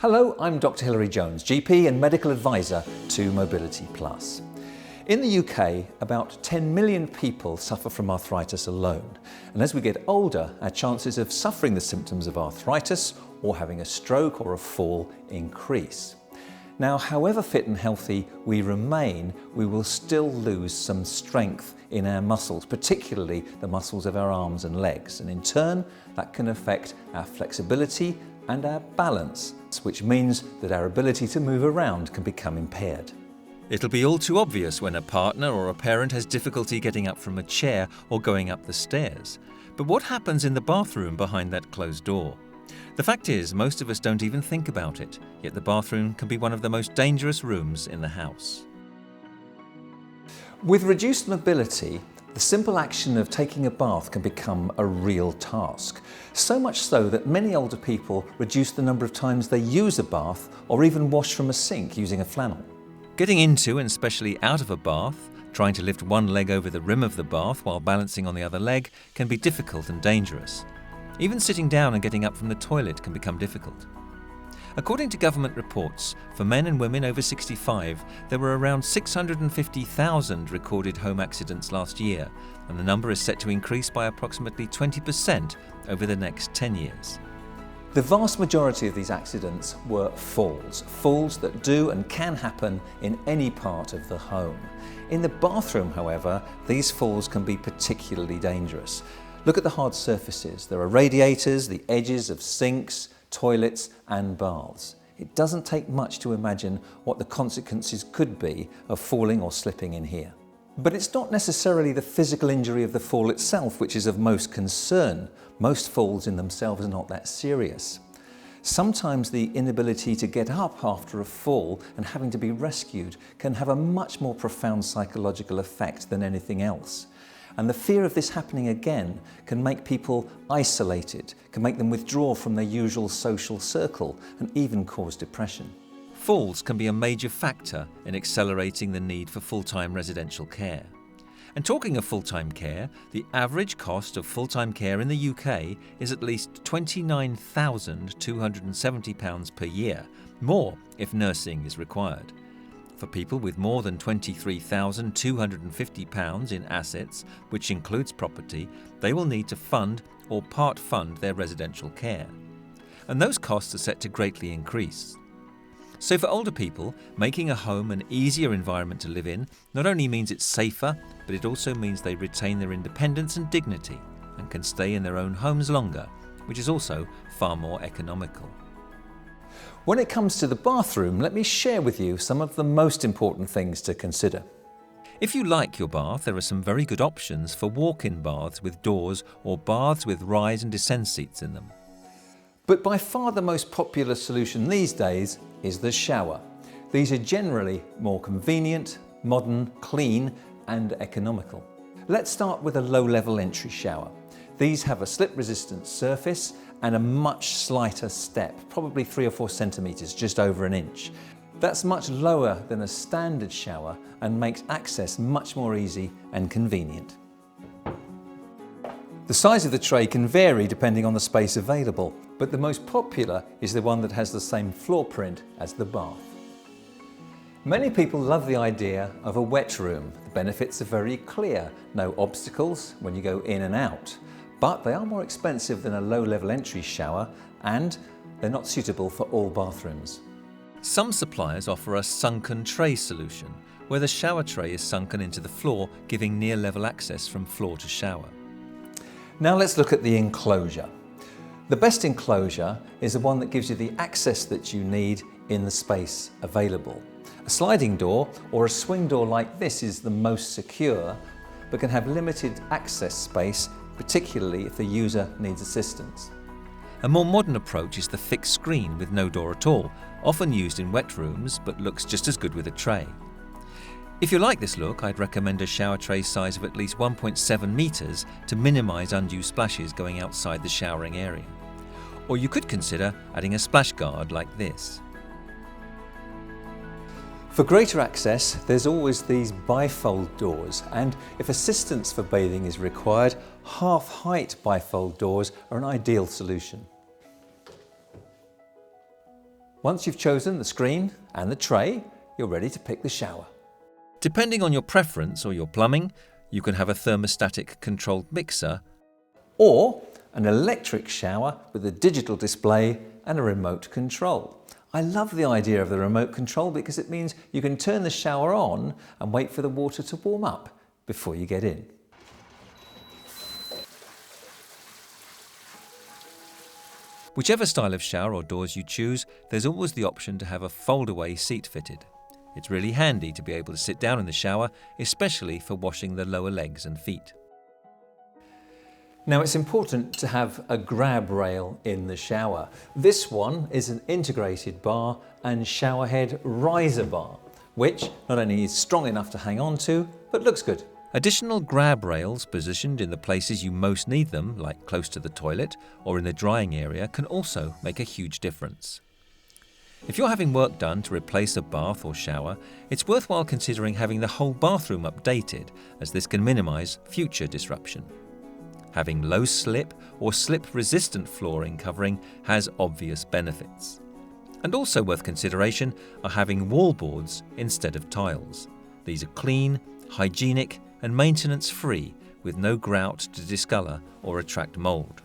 Hello, I'm Dr. Hilary Jones, GP and medical advisor to Mobility Plus. In the UK, about 10 million people suffer from arthritis alone. And as we get older, our chances of suffering the symptoms of arthritis or having a stroke or a fall increase. Now, however fit and healthy we remain, we will still lose some strength in our muscles, particularly the muscles of our arms and legs. And in turn, that can affect our flexibility and our balance, which means that our ability to move around can become impaired. It'll be all too obvious when a partner or a parent has difficulty getting up from a chair or going up the stairs. But what happens in the bathroom behind that closed door? The fact is, most of us don't even think about it, yet the bathroom can be one of the most dangerous rooms in the house. With reduced mobility, the simple action of taking a bath can become a real task. So much so that many older people reduce the number of times they use a bath or even wash from a sink using a flannel. Getting into and especially out of a bath, trying to lift one leg over the rim of the bath while balancing on the other leg can be difficult and dangerous. Even sitting down and getting up from the toilet can become difficult. According to government reports, for men and women over 65, there were around 650,000 recorded home accidents last year, and the number is set to increase by approximately 20% over the next 10 years. The vast majority of these accidents were falls that do and can happen in any part of the home. In the bathroom, however, these falls can be particularly dangerous. Look at the hard surfaces. There are radiators, the edges of sinks, toilets and baths. It doesn't take much to imagine what the consequences could be of falling or slipping in here. But it's not necessarily the physical injury of the fall itself which is of most concern. Most falls in themselves are not that serious. Sometimes the inability to get up after a fall and having to be rescued can have a much more profound psychological effect than anything else. And the fear of this happening again can make people isolated, can make them withdraw from their usual social circle and even cause depression. Falls can be a major factor in accelerating the need for full-time residential care. And talking of full-time care, the average cost of full-time care in the UK is at least £29,270 per year, more if nursing is required. For people with more than £23,250 in assets, which includes property, they will need to fund or part fund their residential care. And those costs are set to greatly increase. So for older people, making a home an easier environment to live in not only means it's safer, but it also means they retain their independence and dignity and can stay in their own homes longer, which is also far more economical. When it comes to the bathroom, let me share with you some of the most important things to consider. If you like your bath, there are some very good options for walk-in baths with doors or baths with rise and descend seats in them. But by far the most popular solution these days is the shower. These are generally more convenient, modern, clean and economical. Let's start with a low-level entry shower. These have a slip-resistant surface and a much slighter step, probably 3 or 4 centimetres, just over an inch. That's much lower than a standard shower and makes access much more easy and convenient. The size of the tray can vary depending on the space available, but the most popular is the one that has the same floor print as the bath. Many people love the idea of a wet room. The benefits are very clear. No obstacles when you go in and out. But they are more expensive than a low-level entry shower and they're not suitable for all bathrooms. Some suppliers offer a sunken tray solution, where the shower tray is sunken into the floor, giving near-level access from floor to shower. Now let's look at the enclosure. The best enclosure is the one that gives you the access that you need in the space available. A sliding door or a swing door like this is the most secure, but can have limited access space, particularly if the user needs assistance. A more modern approach is the fixed screen with no door at all, often used in wet rooms but looks just as good with a tray. If you like this look, I'd recommend a shower tray size of at least 1.7 metres to minimise undue splashes going outside the showering area. Or you could consider adding a splash guard like this. For greater access, there's always these bifold doors, and if assistance for bathing is required, half-height bifold doors are an ideal solution. Once you've chosen the screen and the tray, you're ready to pick the shower. Depending on your preference or your plumbing, you can have a thermostatic controlled mixer Or an electric shower with a digital display and a remote control. I love the idea of the remote control because it means you can turn the shower on and wait for the water to warm up before you get in. Whichever style of shower or doors you choose, there's always the option to have a fold-away seat fitted. It's really handy to be able to sit down in the shower, especially for washing the lower legs and feet. Now it's important to have a grab rail in the shower. This one is an integrated bar and showerhead riser bar, which not only is strong enough to hang on to, but looks good. Additional grab rails positioned in the places you most need them, like close to the toilet or in the drying area, can also make a huge difference. If you're having work done to replace a bath or shower, it's worthwhile considering having the whole bathroom updated, as this can minimise future disruption. Having low slip or slip-resistant flooring covering has obvious benefits. And also worth consideration are having wallboards instead of tiles. These are clean, hygienic and maintenance-free, with no grout to discolour or attract mould.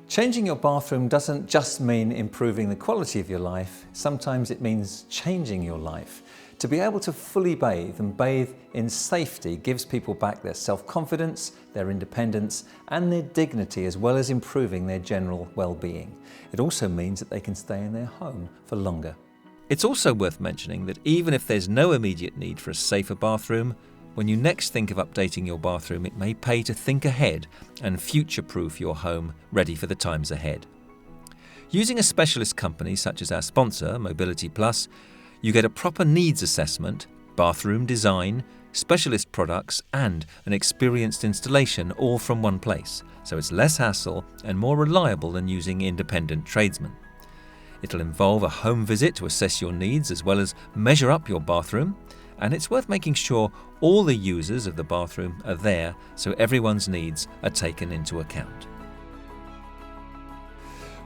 Changing your bathroom doesn't just mean improving the quality of your life, sometimes it means changing your life. To be able to fully bathe and bathe in safety gives people back their self-confidence, their independence and their dignity, as well as improving their general well-being. It also means that they can stay in their home for longer. It's also worth mentioning that even if there's no immediate need for a safer bathroom, when you next think of updating your bathroom, it may pay to think ahead and future-proof your home ready for the times ahead. Using a specialist company such as our sponsor, Mobility Plus, you get a proper needs assessment, bathroom design, specialist products and an experienced installation all from one place, so it's less hassle and more reliable than using independent tradesmen. It'll involve a home visit to assess your needs as well as measure up your bathroom, and it's worth making sure all the users of the bathroom are there so everyone's needs are taken into account.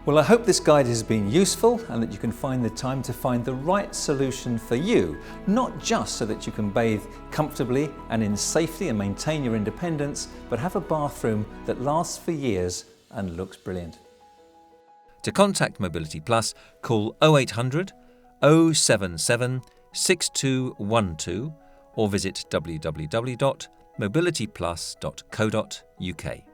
Well, I hope this guide has been useful and that you can find the time to find the right solution for you, not just so that you can bathe comfortably and in safety and maintain your independence, but have a bathroom that lasts for years and looks brilliant. To contact Mobility Plus, call 0800 077 6212 or visit www.mobilityplus.co.uk.